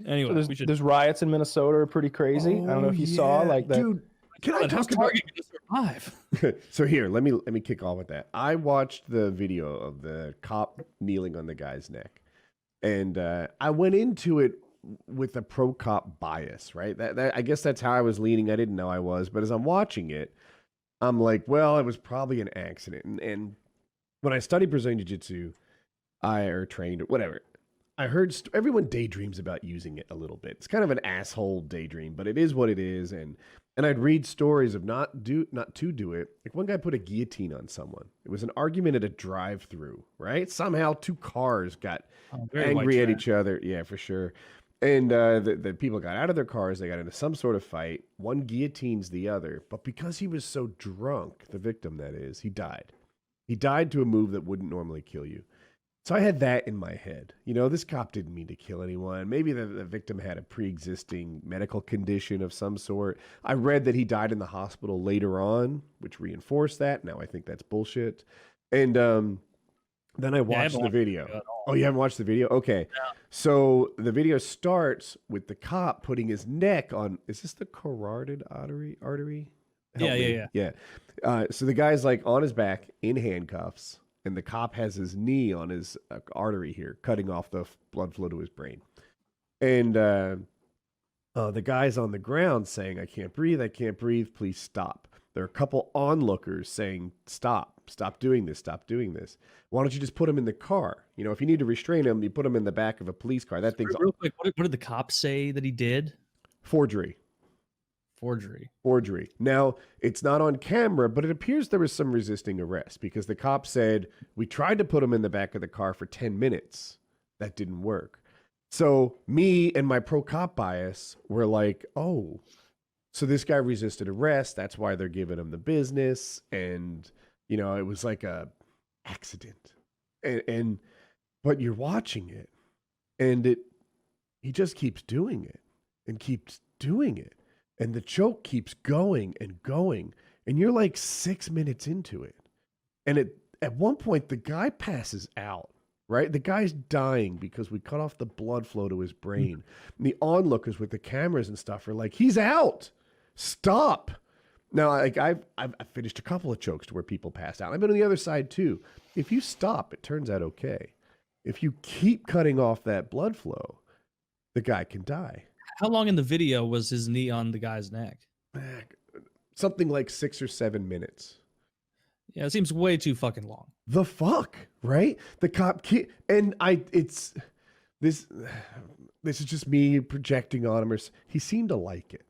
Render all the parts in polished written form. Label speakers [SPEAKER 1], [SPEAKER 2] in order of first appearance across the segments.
[SPEAKER 1] Anyway,
[SPEAKER 2] So
[SPEAKER 1] we should.
[SPEAKER 2] there's riots in Minnesota are pretty crazy. I don't know if you saw like that.
[SPEAKER 3] Dude, can I
[SPEAKER 1] How's
[SPEAKER 3] talk about
[SPEAKER 1] Target gonna survive?
[SPEAKER 3] So here, let me kick off with that. I watched the video of the cop kneeling on the guy's neck, and I went into it with a pro cop bias, right? That I guess that's how I was leaning. I didn't know I was, but as I'm watching it, I'm like, well, it was probably an accident. And when I studied Brazilian Jiu Jitsu, I or trained or whatever. I heard everyone daydreams about using it a little bit. It's kind of an asshole daydream, but it is what it is. And I'd read stories of not to do it. Like one guy put a guillotine on someone. It was an argument at a drive-through, right? Somehow two cars got angry at each other. Yeah, for sure. And the people got out of their cars. They got into some sort of fight. One guillotines the other. But because he was so drunk, the victim that is, he died. He died to a move that wouldn't normally kill you. So I had that in my head. You know, this cop didn't mean to kill anyone. Maybe the victim had a pre-existing medical condition of some sort. I read that he died in the hospital later on, which reinforced that. Now I think that's bullshit. And then I watched the video. Oh, you haven't watched the video? Okay.
[SPEAKER 1] Yeah.
[SPEAKER 3] So the video starts with the cop putting his neck on, is this the carotid artery? Yeah. So the guy's like on his back in handcuffs. And the cop has his knee on his artery here, cutting off the blood flow to his brain. And the guy's on the ground saying, I can't breathe, please stop. There are a couple onlookers saying, stop doing this. Why don't you just put him in the car? You know, if you need to restrain him, you put him in the back of a police car. That thing's
[SPEAKER 1] real quick. What did the cops say that he did?
[SPEAKER 3] Forgery. Now, it's not on camera, but it appears there was some resisting arrest because the cop said, we tried to put him in the back of the car for 10 minutes. That didn't work. So me and my pro cop bias were like, oh, so this guy resisted arrest. That's why they're giving him the business. And, you know, it was like a accident. But you're watching it and he just keeps doing it and keeps doing it. And the choke keeps going and going. And you're like 6 minutes into it. And at one point, the guy passes out, right? The guy's dying because we cut off the blood flow to his brain. And the onlookers with the cameras and stuff are like, he's out. Stop. Now, like I've finished a couple of chokes to where people pass out. I've been on the other side too. If you stop, it turns out okay. If you keep cutting off that blood flow, the guy can die.
[SPEAKER 1] How long in the video was his knee on the guy's neck?
[SPEAKER 3] Something like 6 or 7 minutes.
[SPEAKER 1] Yeah, it seems way too fucking long.
[SPEAKER 3] The fuck, right? The cop and it's this is just me projecting on him. He seemed to like it.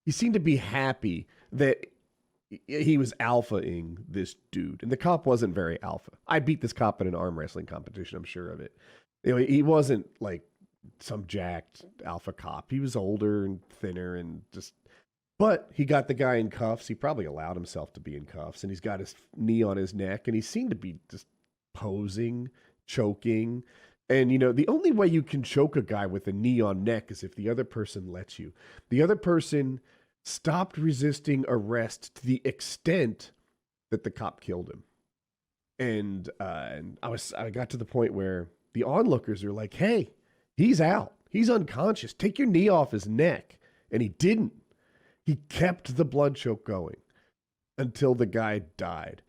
[SPEAKER 3] He seemed to be happy that he was alphaing this dude, and the cop wasn't very alpha. I beat this cop in an arm wrestling competition. I'm sure of it. You know, he wasn't like some jacked alpha cop. He was older and thinner and just, but he got the guy in cuffs. He probably allowed himself to be in cuffs, and he's got his knee on his neck, and he seemed to be just posing, choking. And, you know, the only way you can choke a guy with a knee on neck is if the other person lets you. The other person stopped resisting arrest to the extent that the cop killed him. And I got to the point where the onlookers are like, hey, he's out. He's unconscious. Take your knee off his neck. And he didn't. He kept the blood choke going until the guy died.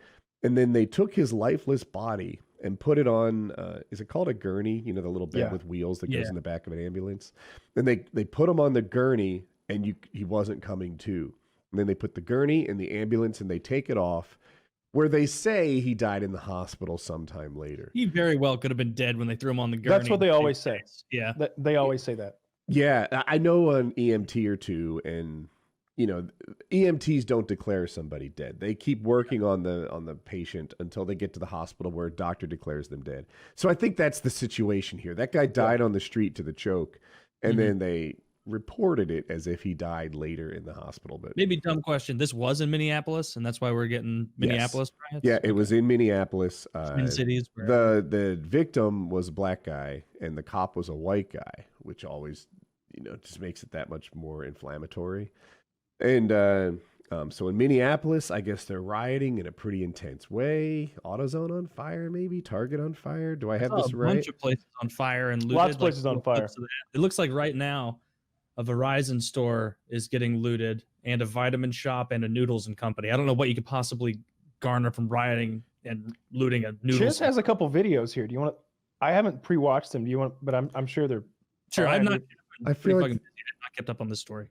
[SPEAKER 3] And then they took his lifeless body and put it on, is it called a gurney? You know, the little bed with wheels that goes in the back of an ambulance. And they put him on the gurney, and he wasn't coming to. And then they put the gurney in the ambulance, and they take it off, where they say he died in the hospital sometime later.
[SPEAKER 1] He very well could have been dead when they threw him on the gurney.
[SPEAKER 2] That's what they always say.
[SPEAKER 1] Yeah.
[SPEAKER 2] They always say that.
[SPEAKER 3] Yeah, I know an EMT or two, and you know, EMTs don't declare somebody dead. They keep working on the patient until they get to the hospital where a doctor declares them dead. So I think that's the situation here. That guy died on the street to the choke, and then they reported it as if he died later in the hospital. But
[SPEAKER 1] maybe dumb question. This was in Minneapolis, and that's why we're getting Minneapolis riots?
[SPEAKER 3] Yeah, it was in Minneapolis.
[SPEAKER 1] Twin Cities.
[SPEAKER 3] The victim was a black guy, and the cop was a white guy, which always, you know, just makes it that much more inflammatory. And So in Minneapolis, I guess they're rioting in a pretty intense way. AutoZone on fire, maybe Target on fire. Do I have this
[SPEAKER 1] a
[SPEAKER 3] right?
[SPEAKER 1] bunch of places on fire and looted.
[SPEAKER 2] Lots of places on fire.
[SPEAKER 1] It looks like right now a Verizon store is getting looted, and a vitamin shop and a Noodles and Company. I don't know what you could possibly garner from rioting and looting a Noodles.
[SPEAKER 2] Chiz has a couple videos here. Do you want to? I haven't pre-watched them. Do you want? But I'm sure they're.
[SPEAKER 1] Sure, I'm not.
[SPEAKER 3] I feel like
[SPEAKER 1] not kept up on this story.